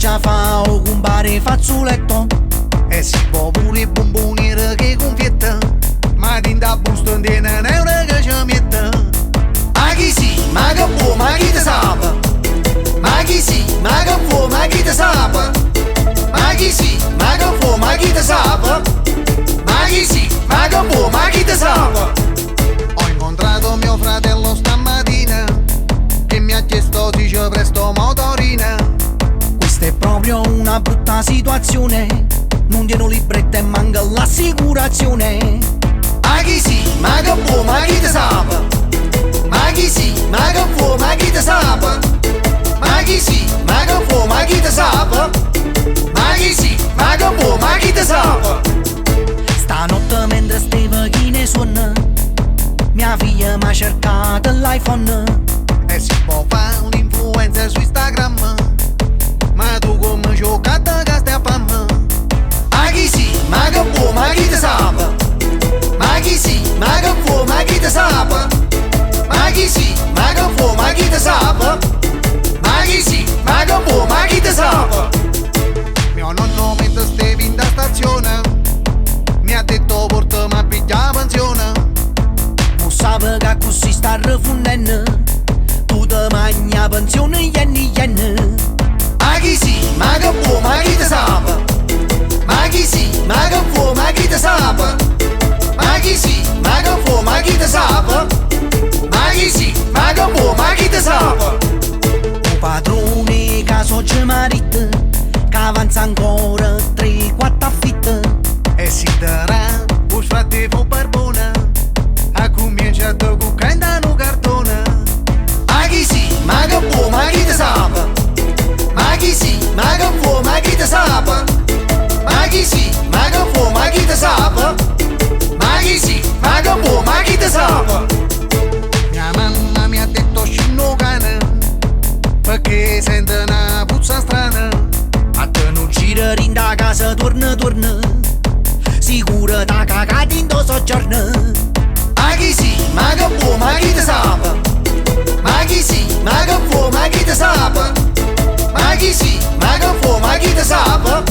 già fa o compare fazzoletto. E si può pure bomboniere che confietta, ma tinta busto tiene un euro che ci mette. Ma chi sì, ma che può, ma chi te sape? Ma chi sì, ma che può, ma chi te sape? Ma chi sì, ma che può, ma chi te sape? Ma chi sì, ma che può, ma chi te sape? Ho incontrato mio fratello stamattina che mi ha chiesto se ci presto motorina. Questa è proprio una brutta situazione, non tieno libretta e manca l'assicurazione. Ma chi sì, ma che può, ma chi te sape? Ma chi sì, ma che può, ma chi te sape? Ma chi sì, ma che può, ma chi te sape? Ma chi sì, ma che può, ma chi te sape? Stanotte mentre stavo chi ne suona, mia figlia mi ha cercato l'iPhone. E si può fare l'influencer su Instagram, ma tu come giocata che stai a fame. Ma chi sì, ma che può, ma chi te sape? Ma chi sì, ma che può, ma chi te sape? Ma chi sì, ma che può, ma chi te sape? Ma chi sì, ma che può, ma chi te sape? Mio nonno mentre stevi in da stazione mi ha detto portami a pigliare pensione. Non sape che così sta rifondendo, tu te magna pensione yen. Ma chi sì, ma che può, ma chi te sape? Ma chi sì, ma che può, ma chi te sape? Ma chi sì, ma che può, ma chi te sape? Ma chi sì, ma che può, ma chi te sape? Un padrone che socio marito, che avanza ancora 3-4 affitte. E si darà un fratello barbone a cominciato con cantano cartone. Ma chi sì, ma che può, ma chi te sape? Ma chi sì, ma che può, ma chi te sape? Ma chi sì, ma che può, ma chi te sape? Ma chi sì, ma che può, ma chi te sape? Mia mamma mi ha detto scino cane perché sente una puzza strana. A te non gira in da casa, torna. Sicura da cagati in do soggiorno. Ma chi sì, ma che può, ma chi te sape? Ma chi sì, ma che può, ma chi te sape? Ma chi sì, ma che può, ma chi te sape?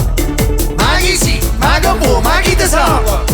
Ma chi sì, ma che può, ma chi te sape?